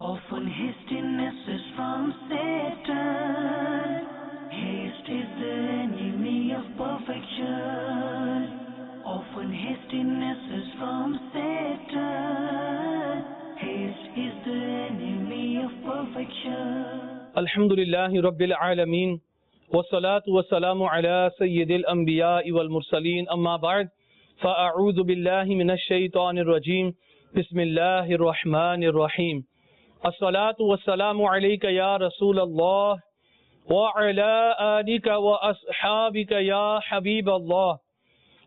Often hastiness is from Satan. Haste is the enemy of perfection. Often hastiness is from Satan. Haste is the enemy of perfection. Alhamdulillahi Rabbil Alameen. Wassalatu wassalamu ala Sayyidil Anbiya'i wal Mursaleen. Amma ba'd. Fa'a'udhu billahi minash shaitanir rajim. Bismillahir Rahmanir Rahim. As-salatu wassalamu alayka ya Rasulallah. Wa ala alika wa ashabika ya Habiballah.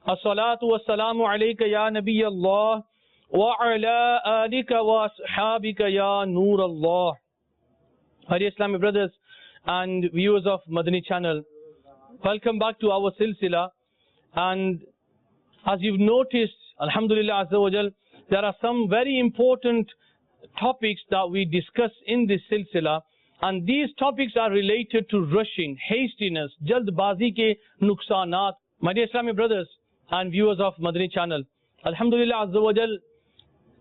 As-salatu wassalamu alayka ya Nabiyallah. Wa ala alika wa ashabika ya Noorallah. Dear Islamic brothers and viewers of Madani channel, welcome back to our silsila. And as you've noticed, Alhamdulillah Azza wa Jal, there are some very important topics that we discuss in this silsila, and these topics are related to rushing, hastiness, jaldbazi ke nuksanat. My dear Islamic brothers and viewers of Madani channel, Alhamdulillah Azza wa Jal,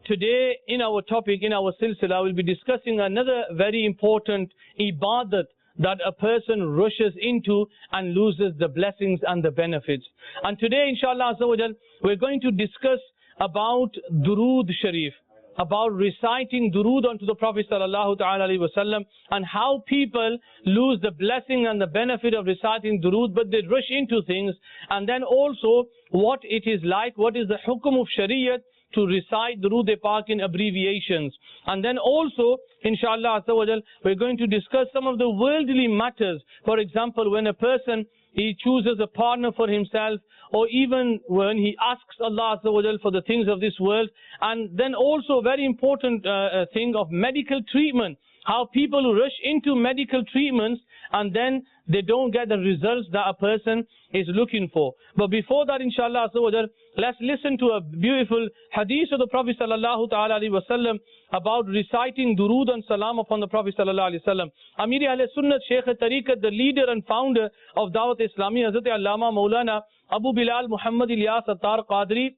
today in our topic, in our silsila, we'll be discussing another very important ibadat that a person rushes into and loses the blessings and the benefits. And today, inshallah Azza wa Jal, we're going to discuss about Durood Sharif, about reciting Durood onto the Prophet sallallahu ta'ala alayhi wasallam, and how people lose the blessing and the benefit of reciting Durood, but they rush into things. And then also what it is like, what is the hukum of Shariat to recite Durood-e-Pak in abbreviations. And then also, inshallah Azza wa Jal, we're going to discuss some of the worldly matters. For example, when a person, he chooses a partner for himself, or even when he asks Allah Azza wa Jal for the things of this world. And then also very important thing of medical treatment, how people rush into medical treatments and then they don't get the results that a person is looking for. But before that, inshallah Azza wa Jal, let's listen to a beautiful hadith of the Prophet sallallahu ta'ala alayhi wa sallam about reciting Durood and Salam upon the Prophet sallallahu alayhi wa sallam. Amir Ahl Sunnat, Shaykh Tariqat, the leader and founder of Dawat Islami, Hazrat Allama Maulana Abu Bilal Muhammad Ilyas Attar Qadri,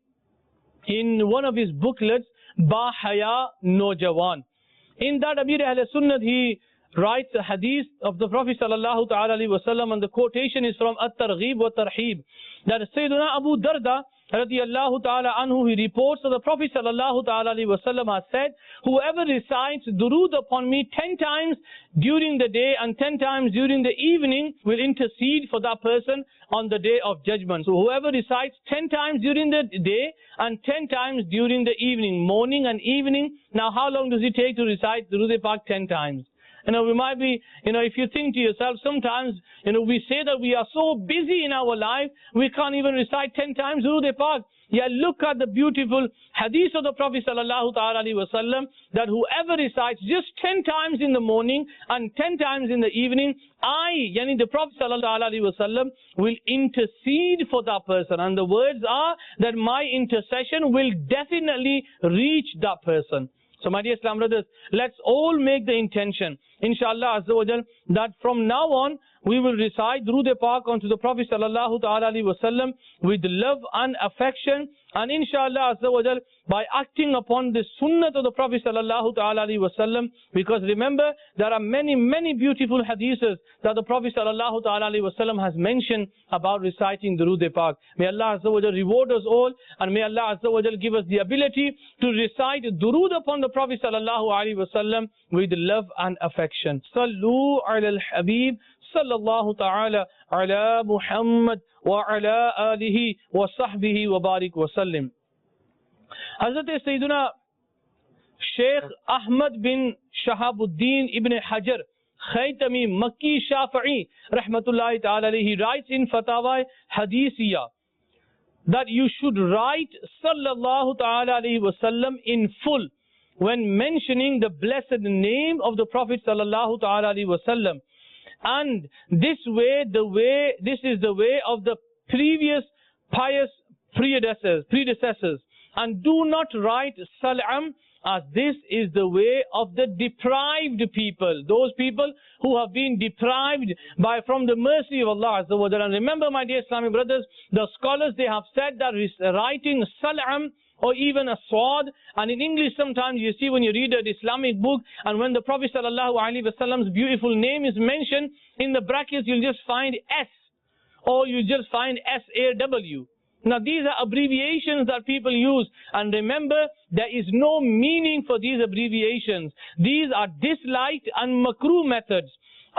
in one of his booklets, Ba Haya Nojawan, in that Amir Ahl Sunnat, he writes a hadith of the Prophet sallallahu ta'ala alayhi wa sallam, and the quotation is from At-Targhib wa Tarhib, that Sayyiduna Abu Darda radiyallahu ta'ala anhu, he reports that the Prophet sallallahu ta'ala alayhi wa sallam has said, whoever recites Durood upon me 10 times during the day and 10 times during the evening will intercede for that person on the day of judgment. So whoever recites 10 times during the day and 10 times during the evening, morning and evening. Now how long does it take to recite Durood-e-Pak 10 times? We might be, if you think to yourself, sometimes, we say that we are so busy in our life, we can't even recite 10 times Durood-e-Pak. Yeah, look at the beautiful hadith of the Prophet sallallahu ta'ala alayhi wa sallam, that whoever recites just 10 times in the morning and 10 times in the evening, the Prophet sallallahu alayhi wa sallam, will intercede for that person. And the words are that my intercession will definitely reach that person. So my dear Islam brothers, let's all make the intention, inshallah Azza wa Jal, that from now on we will recite Durood-e-Pak onto the Prophet sallallahu ta'ala alayhi wa sallam with love and affection, and inshallah Azza wa Jal, by acting upon the sunnah of the Prophet sallallahu ta'ala alayhi wa sallam, because remember, there are many, many beautiful hadiths that the Prophet sallallahu ta'ala alayhi wa sallam has mentioned about reciting Durood-e-Pak. May Allah Azza wa Jal reward us all, and may Allah Azza wa Jal give us the ability to recite Durood upon the Prophet sallallahu alayhi wa sallam with love and affection. Sallu ala al-Habib sallallahu ta'ala ala Muhammad wa ala alihi wa sahbihi wa barik wa sallim. Hazrat Sayyiduna Shaykh Ahmad bin Shahabuddin ibn Hajar Khaytami Makki Shafi'i rahmatullahi ta'ala alayhi, he writes in Fatawa Hadithiyah that you should write sallallahu ta'ala alayhi wa sallam in full when mentioning the blessed name of the Prophet sallallahu ta'ala alayhi wa sallam. And this is the way of the previous pious predecessors. And do not write Salam, as this is the way of the deprived people, those people who have been deprived from the mercy of Allah Azza wa Jalla. And remember, my dear Islamic brothers, the scholars, they have said that writing Salam or even a swad. And in English sometimes you see when you read an Islamic book, and when the Prophet ﷺ's beautiful name is mentioned, in the brackets you'll just find S, or you just find SAW. Now these are abbreviations that people use, and remember, there is no meaning for these abbreviations. These are disliked and makruh methods.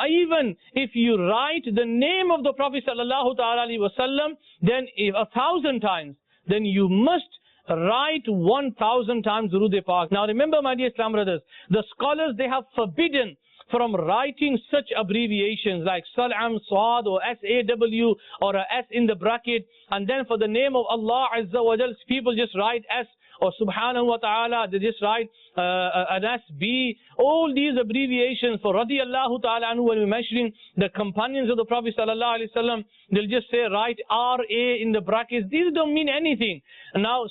Even if you write the name of the Prophet ﷺ, then 1,000 times, then you must write 1,000 times Durood Pak. Now remember, my dear Islam brothers, the scholars, they have forbidden from writing such abbreviations like Sal'am, Swad, or SAW, or a S in the bracket, and then for the name of Allah Azza wa Jal, people just write S, or Subhanahu wa Ta'ala, they just write an SB. All these abbreviations for Radiyallahu Ta'ala anhu, when we're mentioning the companions of the Prophet Sallallahu Alaihi Wasallam, they'll just say write RA in the brackets. These don't mean anything. And now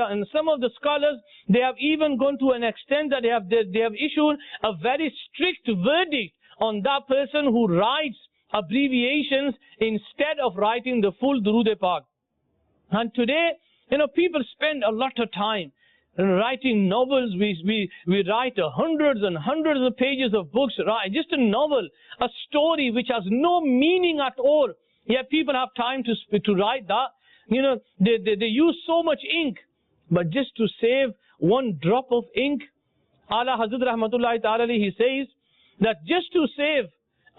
and some of the scholars, they have even gone to an extent that they have issued a very strict verdict on that person who writes abbreviations instead of writing the full Durood Pak. And today, people spend a lot of time writing novels. We write hundreds and hundreds of pages of books, right? Just a novel, a story which has no meaning at all. Yet people have time to write that. They use so much ink, but just to save one drop of ink, Ala Hazrat Rahmatullahi Ta'ala, he says that just to save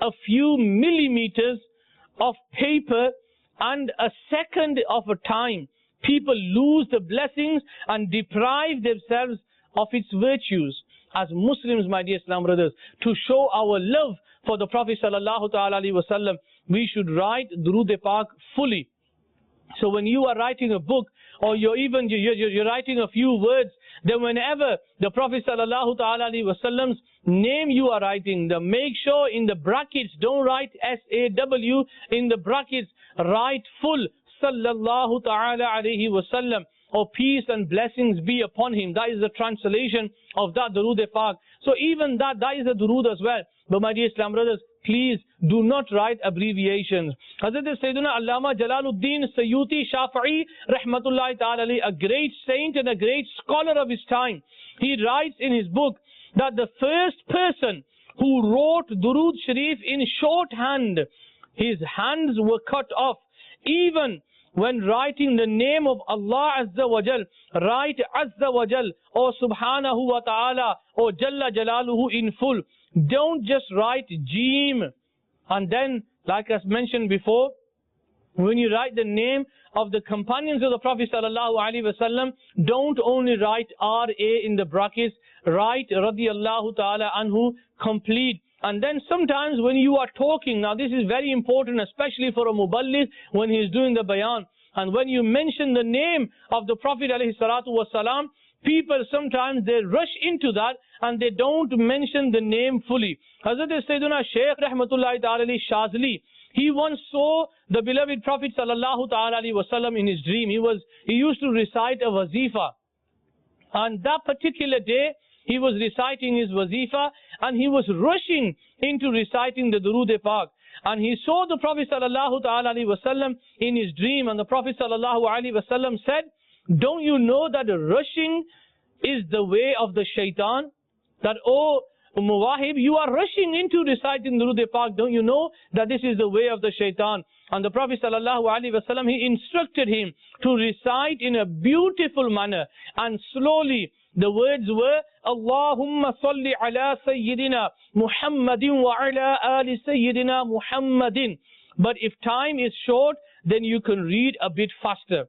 a few millimeters of paper and a second of a time, people lose the blessings and deprive themselves of its virtues. As Muslims, my dear Islam brothers, to show our love for the Prophet Sallallahu Alaihi Wasallam, we should write Durood Pak fully. So when you are writing a book, or you're writing a few words, then whenever the Prophet Sallallahu Alaihi Wasallam's name you are writing, make sure in the brackets, don't write SAW, in the brackets write full Sallallahu Ta'ala Alaihi Wasallam, or peace and blessings be upon him. That is the translation of that Durood Pak. So even that is a Durood as well. But my dear Islam brothers, please do not write abbreviations. Hazrat Sayyidina Allama Jalaluddin Sayyuti Shafi'i Rahmatullahi Ta'ala, a great saint and a great scholar of his time, he writes in his book that the first person who wrote Durood Sharif in shorthand, his hands were cut off. Even when writing the name of Allah Azza wa Jal, write Azza wa Jal, or Subhanahu wa Ta'ala, or Jalla Jalaluhu in full. Don't just write Jim. And then, like I mentioned before, when you write the name of the companions of the Prophet Sallallahu Alaihi Wasallam, don't only write RA in the brackets, write Radiyallahu Ta'ala anhu complete. And then sometimes when you are talking, now this is very important, especially for a muballigh when he is doing the bayan, and when you mention the name of the Prophet Alaihi Salatu Wasalam, people sometimes they rush into that and they don't mention the name fully. Hazrat Sayyidina Shaykh Rahmatullahi Ta'ala Shazli, he once saw the beloved Prophet Sallallahu Ta'ala Wasallam in his dream. He used to recite a wazifa. On that particular day, he was reciting his wazifa and he was rushing into reciting the Durood Pak. And he saw the Prophet Sallallahu Ta'ala Wasallam in his dream, and the Prophet Sallallahu Alaihi Wasallam said, don't you know that rushing is the way of the shaitan? That, oh Muwahib, you are rushing into reciting Durood Pak. Don't you know that this is the way of the shaitan? And the Prophet Sallallahu Alaihi Wasallam, he instructed him to recite in a beautiful manner and slowly. The words were, Allahumma salli ala Sayyidina Muhammadin wa ala ali Sayyidina Muhammadin. But if time is short, then you can read a bit faster.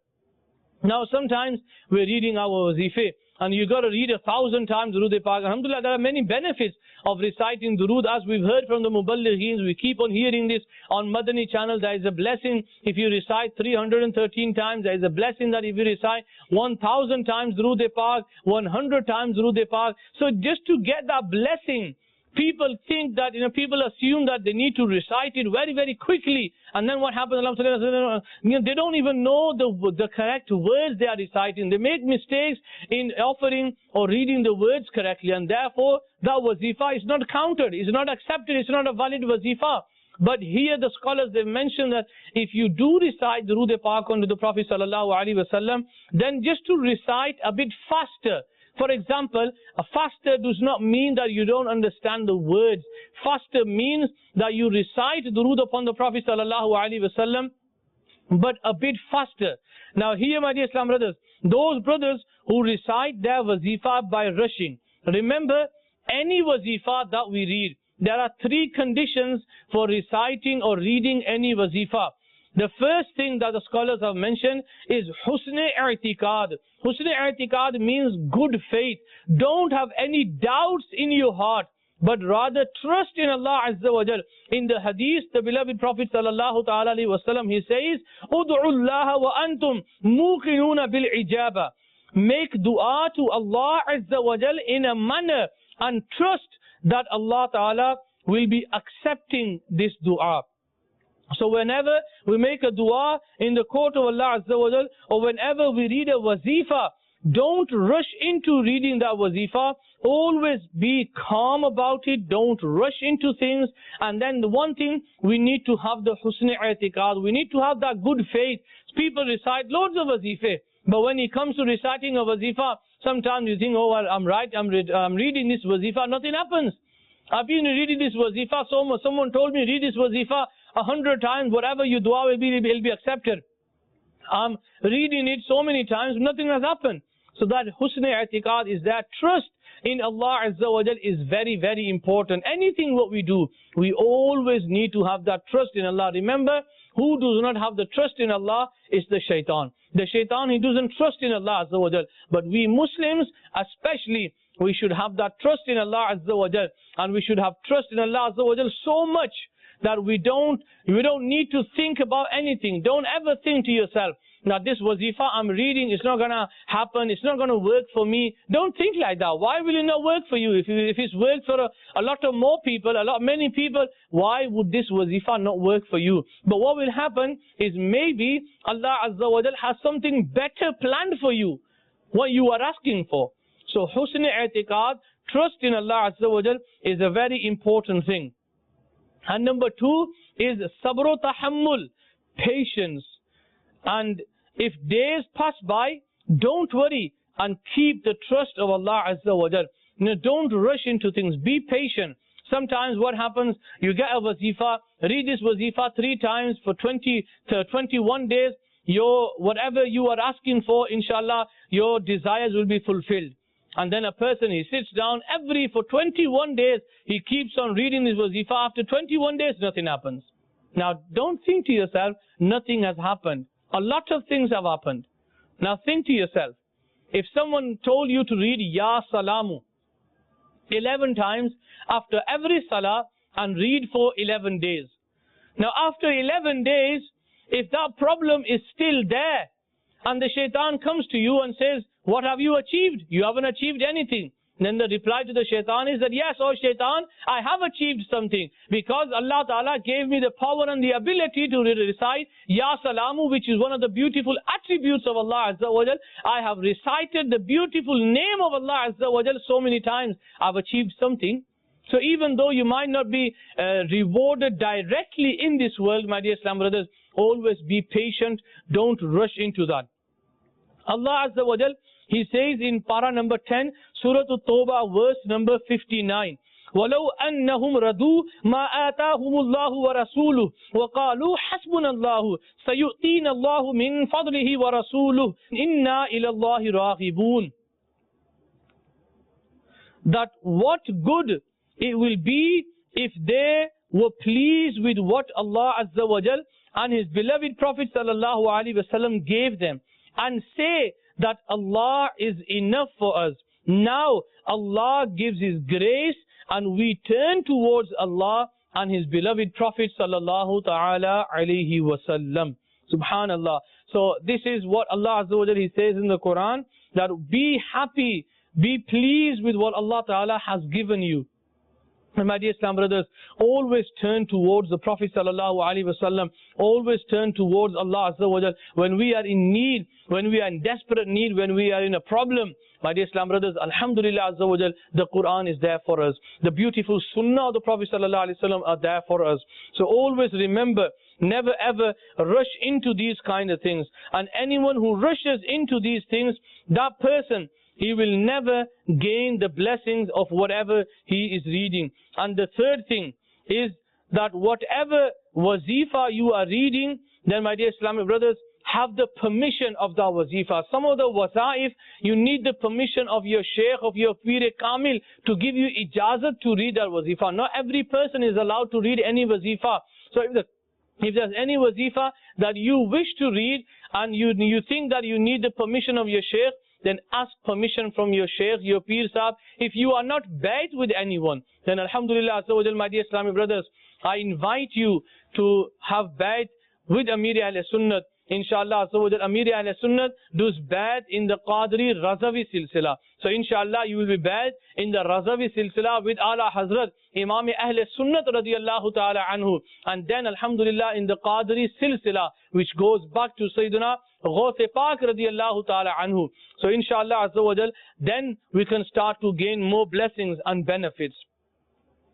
Now sometimes we're reading our wazife, and you got to read 1,000 times Durood Pak. Alhamdulillah, there are many benefits of reciting Durood, as we've heard from the Muballigheens. We keep on hearing this on Madani channel. There is a blessing if you recite 313 times. There is a blessing that if you recite 1,000 times Durood Pak, 100 times Durood Pak. So just to get that blessing, people think that, people assume that they need to recite it very, very quickly. And then what happens? They don't even know the correct words they are reciting. They make mistakes in offering or reading the words correctly. And therefore, that wazifa is not counted. It's not accepted. It's not a valid wazifa. But here the scholars, they've mentioned that if you do recite Durood Pak on the Prophet sallallahu alaihi wasallam, then just to recite a bit faster. For example, a faster does not mean that you don't understand the words. Faster means that you recite Durood upon the Prophet sallallahu alaihi wasallam, but a bit faster. Now here, my dear Islam brothers, those brothers who recite their wazifa by rushing, remember, any wazifa that we read, there are three conditions for reciting or reading any wazifa. The first thing that the scholars have mentioned is husn-i-i'tiqad. Husn-i-i'tiqad means good faith. Don't have any doubts in your heart, but rather trust in Allah Azza wa Jal. In the hadith, the beloved Prophet sallallahu ta'ala alayhi wa sallam, he says, Udu'u Allah wa antum muqinuna bil ijaba. Make dua to Allah Azza wa Jal in a manner and trust that Allah Ta'ala will be accepting this dua. So whenever we make a dua in the court of Allah Azza wa Jal, or whenever we read a wazifa, don't rush into reading that wazifa. Always be calm about it. Don't rush into things. And then the one thing, we need to have the husn-i-i'tiqad. We need to have that good faith. People recite loads of wazifa, but when it comes to reciting a wazifa, sometimes you think, oh, well, I'm right, I'm reading this wazifa, nothing happens. I've been reading this wazifa, someone told me, read this wazifa 100 times, whatever you dua will be accepted. I'm reading it so many times, nothing has happened. So that husn-i-i'tiqad is that trust in Allah Azza wa Jal is very, very important. Anything what we do, we always need to have that trust in Allah. Remember, who does not have the trust in Allah is the shaitan. The shaitan, he doesn't trust in Allah Azza wa Jal. But we Muslims, especially, we should have that trust in Allah Azza wa Jal. And we should have trust in Allah Azza wa Jal so much that we don't need to think about anything. Don't ever think to yourself, now this wazifa I'm reading, it's not going to happen, it's not going to work for me. Don't think like that. Why will it not work for you? If it's worked for a lot of more people, many people, why would this wazifa not work for you? But what will happen is maybe Allah Azza wa Jal has something better planned for you, what you are asking for. So husn-i-i'tiqad, trust in Allah Azza wa Jal, is a very important thing. And number two is sabr tahammul, patience. And if days pass by, don't worry and keep the trust of Allah Azza wa Jal. Don't rush into things. Be patient. Sometimes what happens, you get a wazifa, read this wazifa 3 times for 20 to 21 days. Whatever you are asking for, inshallah, your desires will be fulfilled. And then a person, he sits down for 21 days, he keeps on reading this wazifa. After 21 days, nothing happens. Now, don't think to yourself, nothing has happened. A lot of things have happened. Now think to yourself, if someone told you to read Ya Salamu 11 times after every salah and read for 11 days. Now after 11 days, if that problem is still there and the shaitan comes to you and says, what have you achieved? You haven't achieved anything. Then the reply to the shaitan is that, yes, oh shaitan, I have achieved something, because Allah Ta'ala gave me the power and the ability to recite Ya Salamu, which is one of the beautiful attributes of Allah Azza wa Jal. I have recited the beautiful name of Allah Azza wa Jal so many times. I've achieved something. So even though you might not be rewarded directly in this world, my dear Islam brothers, always be patient. Don't rush into that. Allah Azza wa Jal, He says in para number 10, Surah At-Tawbah, verse number 59. وَلَوْ أَنَّهُمْ رَضُوا مَا آتَاهُمُ اللَّهُ وَرَسُولُهُ وَقَالُوا حَسْبُنَا اللَّهُ سَيُؤْتِينَ اللَّهُ مِنْ فَضْلِهِ وَرَسُولُهُ إِنَّا إِلَى اللَّهِ رَاغِبُونَ. That what good it will be if they were pleased with what Allah Azza wa Jal and His beloved Prophet Sallallahu Alaihi Wasallam gave them, and say that Allah is enough for us. Now Allah gives His grace and we turn towards Allah and His beloved Prophet Sallallahu Ta'ala Alaihi Wasallam. Subhanallah. So this is what Allah Azza wa Jal, He says in the Quran, that be happy, be pleased with what Allah Ta'ala has given you. And my dear Islam brothers, always turn towards the Prophet sallallahu alaihi wasallam. Always turn towards Allah Azza wa Jal when we are in need, when we are in desperate need, when we are in a problem. My dear Islam brothers, Alhamdulillah Azza wa Jal, the Quran is there for us. The beautiful Sunnah of the Prophet sallallahu alaihi wasallam are there for us. So always remember, never ever rush into these kind of things. And anyone who rushes into these things, that person, he will never gain the blessings of whatever he is reading. And the third thing is that whatever wazifa you are reading, then my dear Islamic brothers, have the permission of the wazifa. Some of the wazaif, you need the permission of your sheikh, of your Pir Kamil to give you ijazat to read that wazifa. Not every person is allowed to read any wazifa. So if there's any wazifa that you wish to read and you think that you need the permission of your sheikh, then ask permission from your sheikh, your Pir Sahib. If you are not bait with anyone, then Alhamdulillah Azza wa Jal, my dear Islamic brothers, I invite you to have bait with Amir Ahl Sunnat. Inshallah Azza wa Jal, Amir Ahl Sunnat does bait in the Qadri Razavi Silsila. So inshallah you will be bait in the Razavi Silsila with Ala Hazrat Imam Ahl Sunnat radiyallahu ta'ala anhu. And then Alhamdulillah in the Qadri Silsila, which goes back to Sayyidina Ghaus Pak radiyallahu ta'ala anhu. So inshallah Azza wa Jal, then we can start to gain more blessings and benefits.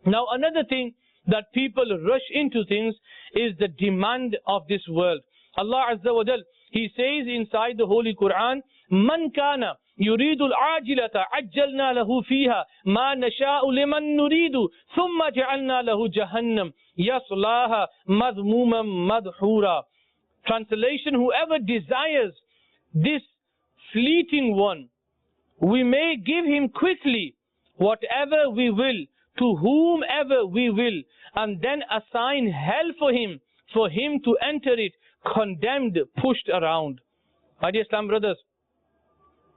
Now another thing that people rush into things is the demand of this world. Allah Azza wa Jal, He says inside the Holy Quran, Man kana yuridu al-ajilata ajjalna lahu fiha ma nasha'u liman nuridu thumma ja'alna lahu jahannam yaslaha madhmuman madhura. Translation, whoever desires this fleeting one, we may give him quickly whatever we will, to whomever we will, and then assign hell for him to enter it, condemned, pushed around. My dear Islam brothers,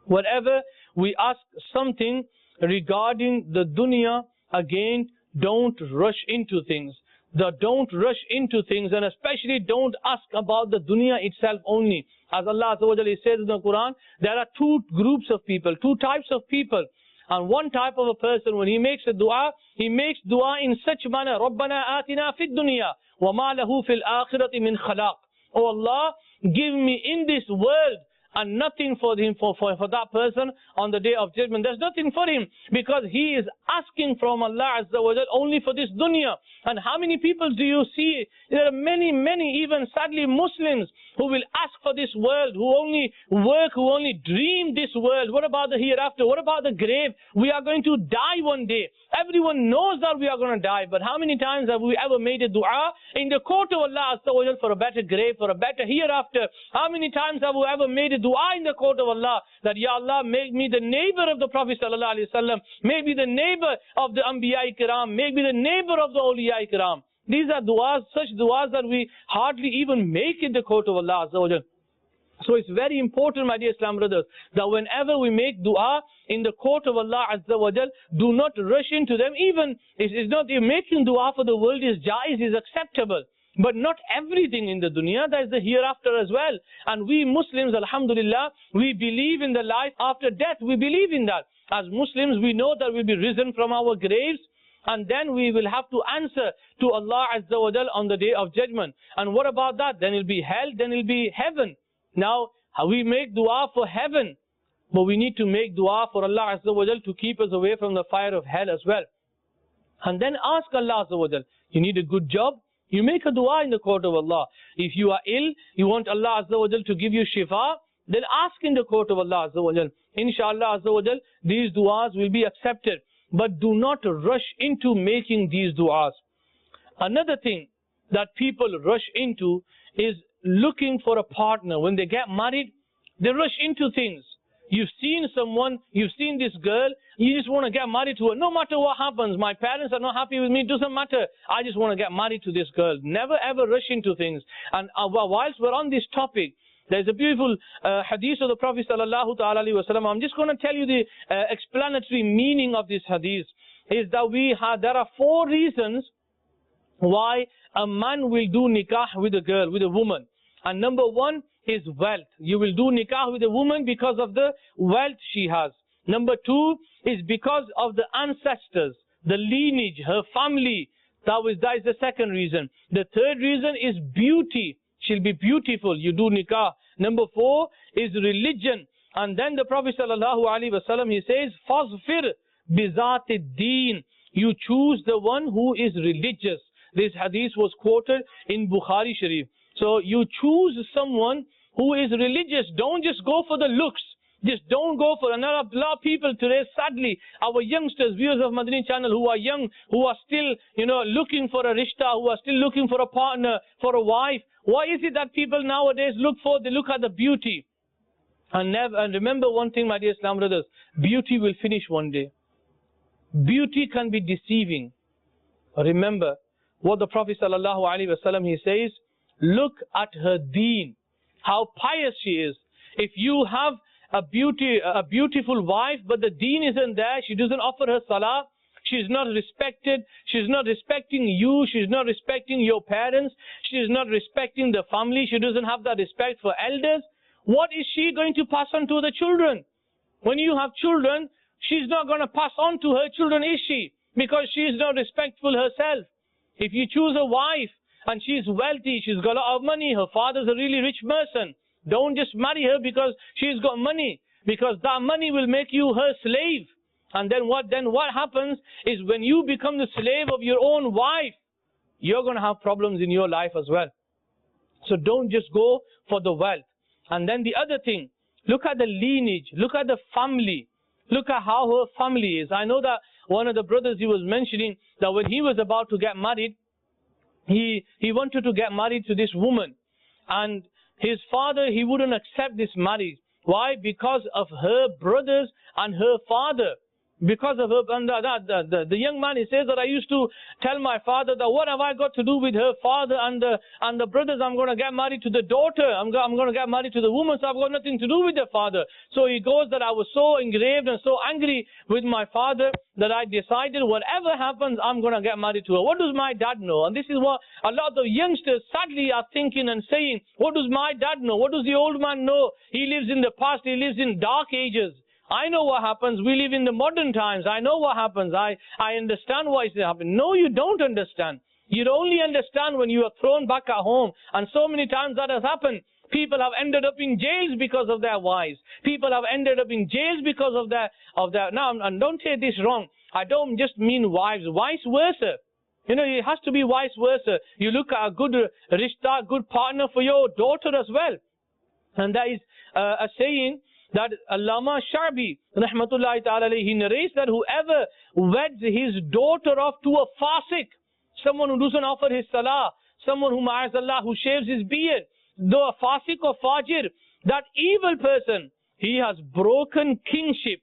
whatever we ask something regarding the dunya, again, don't rush into things. Don't rush into things, and especially don't ask about the dunya itself only. As Allah Azza wa Jalla says in the Quran, there are two groups of people, two types of people. And one type of a person, when he makes a dua, he makes dua in such manner, رَبَّنَا آتِنَا فِي الدُّنْيَا وَمَا لَهُ فِي الْآخِرَةِ مِنْ خَلَاقٍ. Oh Allah, give me in this world and nothing for him, for that person on the day of judgment. There's nothing for him, because he is asking from Allah Azza wa Jal only for this dunya. And how many people do you see? There are many, even sadly Muslims who will ask for this world, who only work, who only dream this world. What about the hereafter? What about the grave? We are going to die one day. Everyone knows that we are going to die, but how many times have we ever made a dua in the court of Allah Azza wa Jal for a better grave, for a better hereafter? How many times have we ever made a dua in the court of Allah that, Ya Allah, make me the neighbor of the Prophet sallallahu alaihi wasallam, make me the neighbor of the Anbiya Kiram, make me the neighbor of the Awliya Kiram. These are duas, such duas that we hardly even make in the court of Allah Azza wa Jal. So it's very important, my dear Islam brothers, that whenever we make dua in the court of Allah Azza wa Jal, do not rush into them. Even it's not making dua for the world is jaiz, is acceptable. But not everything in the dunya, there is the hereafter as well. And we Muslims, alhamdulillah, we believe in the life after death. We believe in that. As Muslims, we know that we'll be risen from our graves, and then we will have to answer to Allah Azza wa Jal on the day of judgment. And what about that? Then it'll be hell, then it'll be heaven. Now, we make dua for heaven, but we need to make dua for Allah Azza wa Jal to keep us away from the fire of hell as well. And then ask Allah Azza wa Jal. You need a good job? You make a dua in the court of Allah. If you are ill, you want Allah Azza wa Jal to give you shifa, then ask in the court of Allah Azza wa Jal. Inshallah Azza wa Jal, these duas will be accepted. But do not rush into making these duas. Another thing that people rush into is looking for a partner. When they get married, they rush into things. You've seen someone, you've seen this girl, you just want to get married to her. No matter what happens, my parents are not happy with me, it doesn't matter. I just want to get married to this girl. Never ever rush into things. And whilst we're on this topic, there's a beautiful hadith of the Prophet sallallahu ta'ala alaihi wasallam. I'm just going to tell you the explanatory meaning of this hadith. Is that there are 4 reasons why a man will do nikah with a girl, with a woman. And number 1 is wealth. You will do nikah with a woman because of the wealth she has. Number 2 is because of the ancestors. the lineage, her family. That is the second reason. The third reason is beauty. She'll be beautiful. You do nikah. Number 4 is religion. And then the Prophet ﷺ, he says, "Fazfir bizati deen." You choose the one who is religious. This hadith was quoted in Bukhari Sharif. So you choose someone who is religious. Don't just go for the looks. Just don't go for another. A lot of people today, sadly, our youngsters, viewers of Madani channel, who are young, who are still, looking for a rishta, who are still looking for a partner, for a wife. What is it that people nowadays look for? They look at the beauty. And remember one thing, my dear Islam brothers, beauty will finish one day. Beauty can be deceiving. Remember what the Prophet ﷺ, he says, look at her deen, how pious she is. If you have a beautiful wife, but the deen isn't there, she doesn't offer her salah, she's not respected, she's not respecting you, she's not respecting your parents, she's not respecting the family, she doesn't have that respect for elders, what is she going to pass on to the children? When you have children, she's not going to pass on to her children, is she? Because she is not respectful herself. If you choose a wife and she's wealthy, she's got a lot of money, her father's a really rich person, don't just marry her because she's got money, because that money will make you her slave. And then what happens is, when you become the slave of your own wife, you're going to have problems in your life as well. So don't just go for the wealth. And then the other thing, look at the lineage, look at the family, look at how her family is. I know that one of the brothers, he was mentioning that when he was about to get married, he wanted to get married to this woman, and his father, he wouldn't accept this marriage. Why? Because of her brothers and her father. Because of her, and the young man, he says that I used to tell my father that what have I got to do with her father and the brothers? I'm going to get married to the daughter. I'm going to get married to the woman, so I've got nothing to do with the father. So he goes that I was so engraved and so angry with my father that I decided whatever happens, I'm going to get married to her. What does my dad know? And this is what a lot of the youngsters sadly are thinking and saying. What does my dad know? What does the old man know? He lives in the past. He lives in dark ages. I know what happens. We live in the modern times. I know what happens. I understand why it's happening. No, you don't understand. You only understand when you are thrown back at home. And so many times that has happened. People have ended up in jails because of their wives. People have ended up in jails because of their. Now, and don't take this wrong. I don't just mean wives. Vice versa. It has to be vice versa. You look at a good rishta, good partner for your daughter as well. And that is a saying that Allama Sharbi, rahmatullahi ta'ala, he narrates that whoever weds his daughter off to a fasiq, someone who doesn't offer his salah, someone who, ma'azallah, who shaves his beard, though a fasiq or fajir, that evil person, he has broken kingship,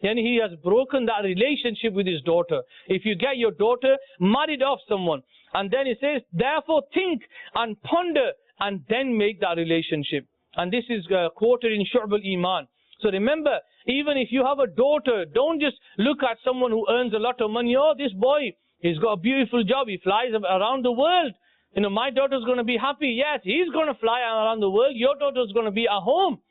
and he has broken that relationship with his daughter. If you get your daughter married off someone, and then he says, therefore think and ponder, and then make that relationship. And this is quoted in Shu'b al-Iman. So remember, even if you have a daughter, don't just look at someone who earns a lot of money. Oh, this boy, he's got a beautiful job. He flies around the world. My daughter's going to be happy. Yes, he's going to fly around the world. Your daughter's going to be at home.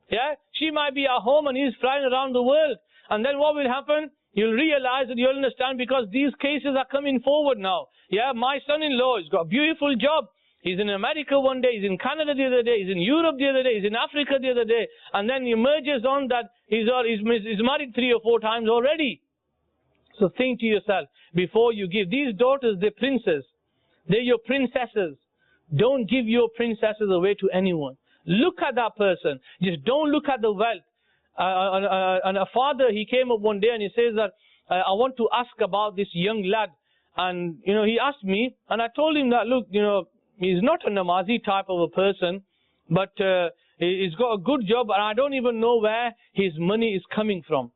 Yeah, she might be at home and he's flying around the world. And then what will happen? You'll realize and you'll understand, because these cases are coming forward now. Yeah, my son-in-law, he's got a beautiful job. He's in America one day, he's in Canada the other day, he's in Europe the other day, he's in Africa the other day, and then he emerges on that he's married 3 or 4 times already. So think to yourself, before you give these daughters, they're princes, they're your princesses. Don't give your princesses away to anyone. Look at that person, just don't look at the wealth. And a father, he came up one day and he says that, I want to ask about this young lad. And, he asked me, and I told him that, look, he's not a namazi type of a person, but he's got a good job, and I don't even know where his money is coming from.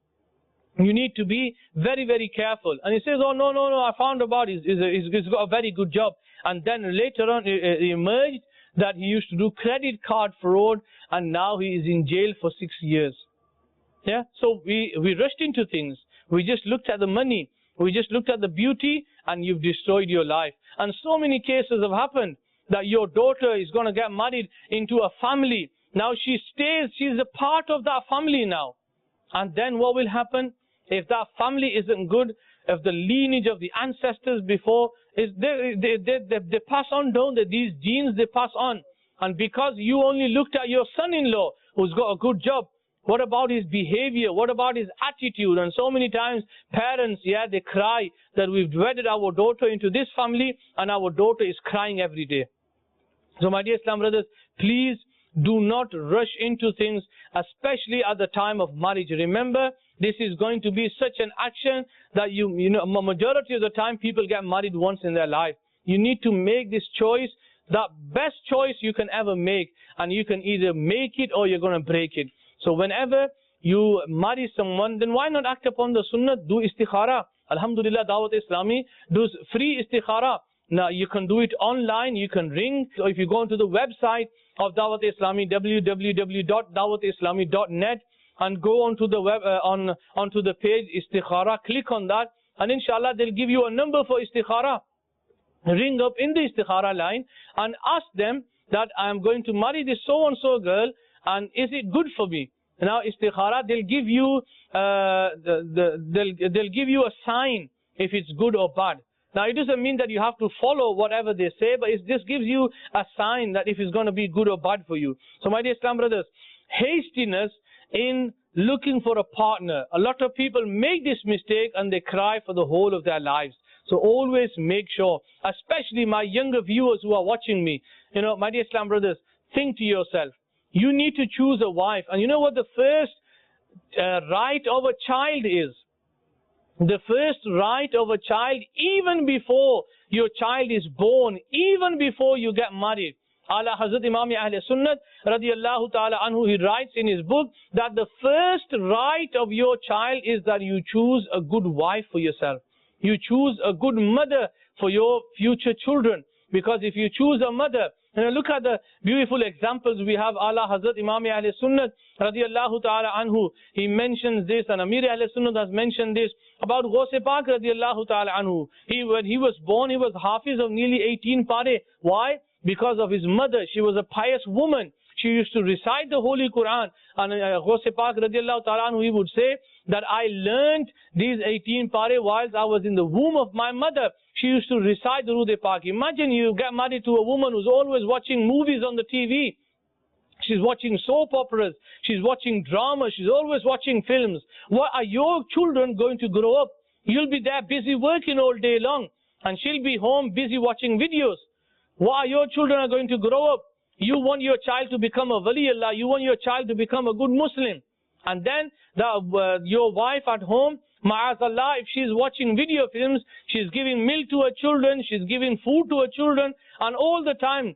You need to be very, very careful. And he says, oh, no, I found about he's got a very good job. And then later on, it emerged that he used to do credit card fraud, and now he is in jail for 6 years. Yeah, so we rushed into things. We just looked at the money. We just looked at the beauty, and you've destroyed your life. And so many cases have happened that your daughter is going to get married into a family. Now she's a part of that family now. And then what will happen? If that family isn't good, of the lineage of the ancestors before, is they pass on, don't they? These genes, they pass on. And because you only looked at your son-in-law who's got a good job, what about his behavior? What about his attitude? And so many times parents, they cry that we've wedded our daughter into this family and our daughter is crying every day. So my dear Islam brothers, please do not rush into things, especially at the time of marriage. Remember, this is going to be such an action that majority of the time people get married once in their life. You need to make this choice, the best choice you can ever make, and you can either make it or you're going to break it. So whenever you marry someone, then why not act upon the sunnah? Do istikhara. Alhamdulillah, Dawat Islami does free istikhara. Now you can do it online, you can ring. So if you go onto the website of Dawat Islami, www.dawatislami.net, and go onto the web onto the page istikhara, click on that, and inshallah they'll give you a number for istikhara. Ring up in the istikhara line and ask them that I am going to marry this so and so girl, and is it good for me? Now istikhara, they'll give you they'll give you a sign if it's good or bad. Now it doesn't mean that you have to follow whatever they say, but it just gives you a sign that if it's going to be good or bad for you. So my dear Islam brothers, hastiness in looking for a partner. A lot of people make this mistake and they cry for the whole of their lives. So always make sure, especially my younger viewers who are watching me, my dear Islam brothers, think to yourself, you need to choose a wife. And you know what the first right of a child is? The first right of a child, even before your child is born, even before you get married. Ala Hazrat Imam Ahl Sunnat radiyallahu ta'ala anhu, he writes in his book that the first right of your child is that you choose a good wife for yourself. You choose a good mother for your future children. Because if you choose a mother, look at the beautiful examples we have. Ala Hazrat Imam Ahl Sunnat radiyallahu ta'ala anhu, he mentions this, and Amir Ahl Sunnat has mentioned this about Ghaus-e Pak radiyallahu ta'ala anhu. When he was born, he was hafiz of nearly 18 pare. Why? Because of his mother. She was a pious woman. She used to recite the Holy Quran. And Ghaus-e Pak radiyallahu ta'ala anhu, he would say that I learned these 18 pare whilst I was in the womb of my mother. She used to recite the Durud-e Pak. Imagine you get married to a woman who's always watching movies on the TV. She's watching soap operas. She's watching drama. She's always watching films. What are your children going to grow up? You'll be there busy working all day long. And she'll be home busy watching videos. What are your children are going to grow up? You want your child to become a waliullah. You want your child to become a good Muslim. And then your wife at home, ma'azallah, if she's watching video films, she's giving milk to her children, she's giving food to her children, and all the time,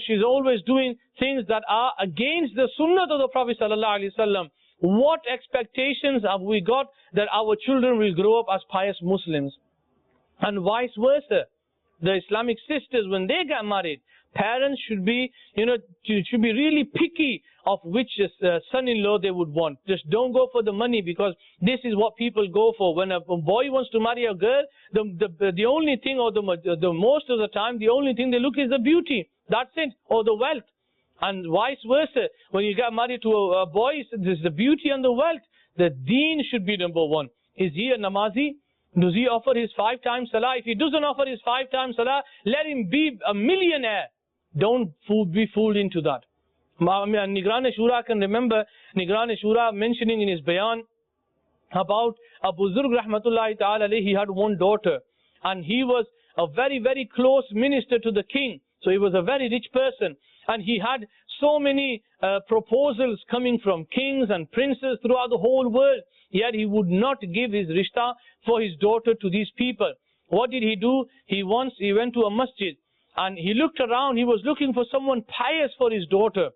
she's always doing things that are against the sunnah of the Prophet sallallahu alaihi wasallam. What expectations have we got that our children will grow up as pious Muslims? And vice versa. The Islamic sisters, when they get married, parents should be, should be really picky of which son-in-law they would want. Just don't go for the money, because this is what people go for. When a boy wants to marry a girl, the only thing, or the most of the time, the only thing they look is the beauty. That's it, or the wealth. And vice versa. When you get married to a boy, there's the beauty and the wealth. The deen should be number one. Is he a namazi? Does he offer his 5 times salah? If he doesn't offer his 5 times salah, let him be a millionaire. Don't be fooled into that. Nigran-e-Shura can remember Nigran-e-Shura mentioning in his bayan about Abu Zurg rahmatullahi ta'ala alayhi. He had one daughter, and he was a very, very close minister to the king. So he was a very rich person, and he had so many proposals coming from kings and princes throughout the whole world. Yet he would not give his rishta for his daughter to these people. What did he do? He went to a masjid, and he looked around. He was looking for someone pious for his daughter.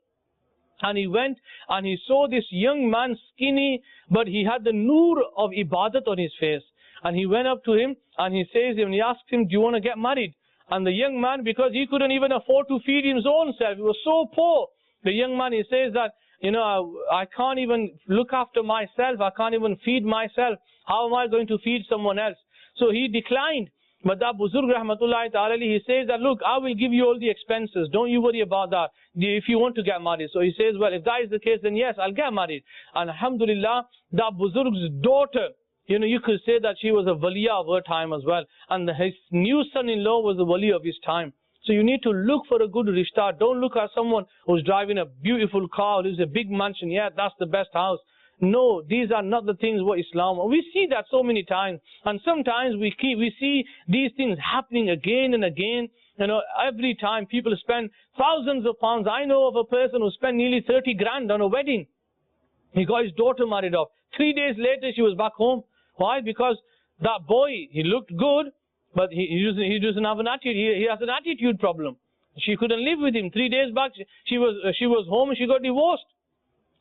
And he went and he saw this young man, skinny, but he had the nur of ibadat on his face. And he went up to him and he asked him, do you want to get married? And the young man, because he couldn't even afford to feed his own self, he was so poor. The young man, he says that, I can't even look after myself. I can't even feed myself. How am I going to feed someone else? So he declined. But that Buzurg rahmatullahi ta'ala, he says that, look, I will give you all the expenses. Don't you worry about that if you want to get married. So he says, well, if that is the case, then yes, I'll get married. And alhamdulillah, that Buzurg's daughter, You could say that she was a waliya of her time as well. And his new son-in-law was the wali of his time. So you need to look for a good rishta. Don't look at someone who's driving a beautiful car, who's a big mansion. Yeah, that's the best house. No, these are not the things what Islam. We see that so many times. And sometimes we see these things happening again and again. Every time people spend thousands of pounds. I know of a person who spent nearly 30 grand on a wedding. He got his daughter married off. 3 days later, she was back home. Why? Because that boy, he looked good, but he doesn't have an attitude. He has an attitude problem. She couldn't live with him. 3 days back, she was home and she got divorced.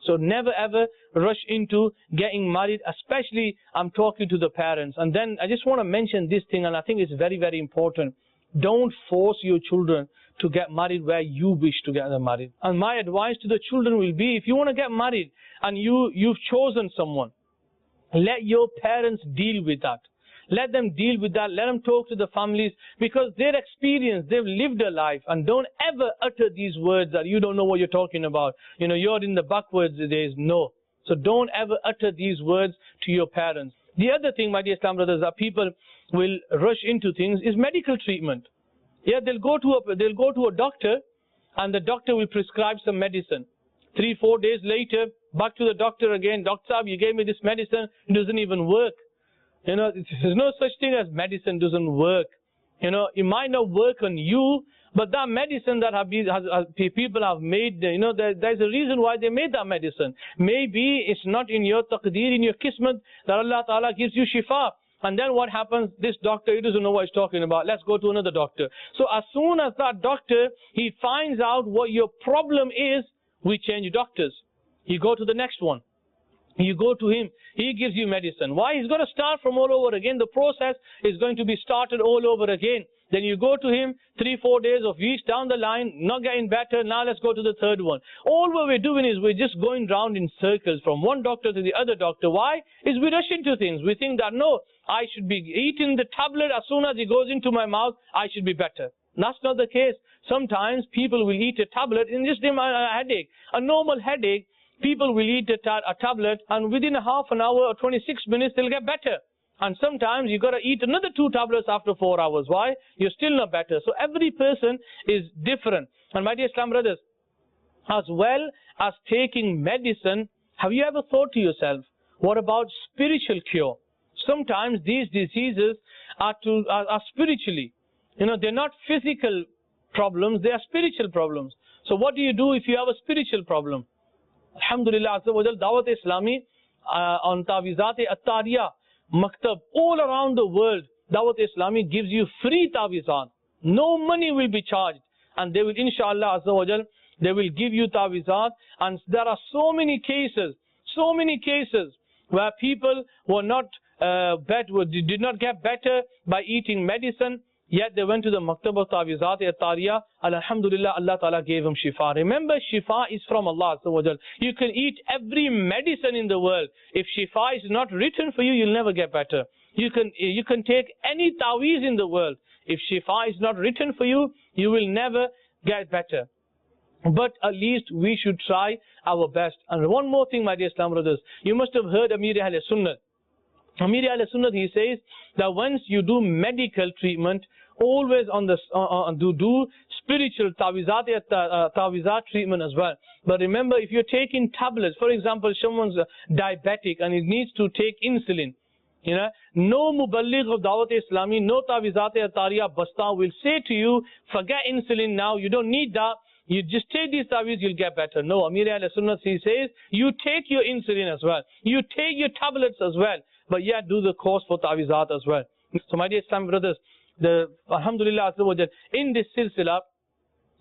So never ever rush into getting married, especially I'm talking to the parents. And then I just want to mention this thing, and I think it's very, very important. Don't force your children to get married where you wish to get them married. And my advice to the children will be, if you want to get married and you've chosen someone, let your parents deal with that. Let them deal with that. Let them talk to the families, because their experience, they've lived a life. And don't ever utter these words that you don't know what you're talking about. You're in the backwards days. No. So don't ever utter these words to your parents. The other thing, my dear Islam brothers, that people will rush into things is medical treatment. Yeah, they'll go to a doctor, and the doctor will prescribe some medicine. 3-4 days later, back to the doctor again. Doctor, you gave me this medicine. It doesn't even work. There's no such thing as medicine doesn't work. It might not work on you, but that medicine that people have made, there's a reason why they made that medicine. Maybe it's not in your taqdeer, in your kismet, that Allah Ta'ala gives you shifa. And then what happens? This doctor, he doesn't know what he's talking about. Let's go to another doctor. So as soon as that doctor, he finds out what your problem is, we change doctors. You go to the next one. You go to him, he gives you medicine. Why? He's going to start from all over again. The process is going to be started all over again. Then you go to him 3-4 days or weeks down the line, not getting better. Now let's go to the third one. All what we're doing is we're just going round in circles from one doctor to the other doctor. Why? Is we rush into things. We think that, no, I should be eating the tablet as soon as it goes into my mouth, I should be better. That's not the case. Sometimes people will eat a tablet and just give a headache. A normal headache, people will eat a tablet, and within a half an hour or 26 minutes, they'll get better. And sometimes you got to eat another 2 tablets after 4 hours. Why? You're still not better. So every person is different. And my dear Islam brothers, as well as taking medicine, have you ever thought to yourself, what about spiritual cure? Sometimes these diseases are spiritually. They're not physical problems, they are spiritual problems. So what do you do if you have a spiritual problem? Alhamdulillah Azza wa Jal, Dawat Islami on Tawizat At-Tariya Maktab, all around the world, Dawat Islami gives you free Tawizat. No money will be charged. And they will, inshallah Azza wa Jal, they will give you Tawizat. And there are so many cases where people were not did not get better by eating medicine, yet they went to the Maktab of Tawizat At-Tariya, and alhamdulillah, Allah Ta'ala gave them shifa. Remember, shifa is from Allah Azza wa Jal. You can eat every medicine in the world. If shifa is not written for you, you'll never get better. You can take any taweez in the world. If shifa is not written for you, you will never get better. But at least we should try our best. And one more thing, my dear Islam brothers, you must have heard Amir Ahl Sunnah. Amir Ahl Sunnah, he says that once you do medical treatment, always do spiritual tawizat treatment as well. But remember, if you're taking tablets, for example, someone's diabetic and he needs to take insulin, no muballigh of Dawat Islami, no Tawizat At-Tariya Basta will say to you, forget insulin now, you don't need that. You just take these tawiz, you'll get better. No, Amir Ahl Sunnah, he says, you take your insulin as well. You take your tablets as well. But yet do the course for Tawizat as well. So my dear Islam brothers, Alhamdulillah Azza wa Jal, in this silsila,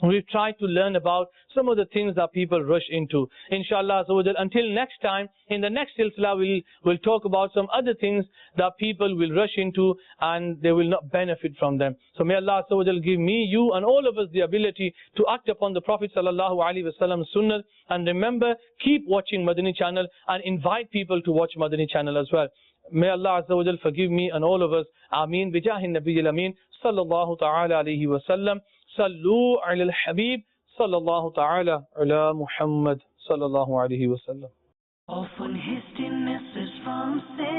we've tried to learn about some of the things that people rush into. Inshallah Azza wa Jal, until next time, in the next silsila, we'll talk about some other things that people will rush into and they will not benefit from them. So may Allah Azza wa Jal give me, you and all of us the ability to act upon the Prophet Sallallahu Alaihi Wasallam's sunnah. And remember, keep watching Madani channel and invite people to watch Madani channel as well. May Allah Azza wa Jal forgive me and all of us. Ameen. Bijahin Nabiyil Ameen. Sallallahu ta'ala alayhi wa sallam. Sallu ala al-Habib. Sallallahu ta'ala ala Muhammad. Sallallahu alayhi wa sallam. Often hastiness is from sin.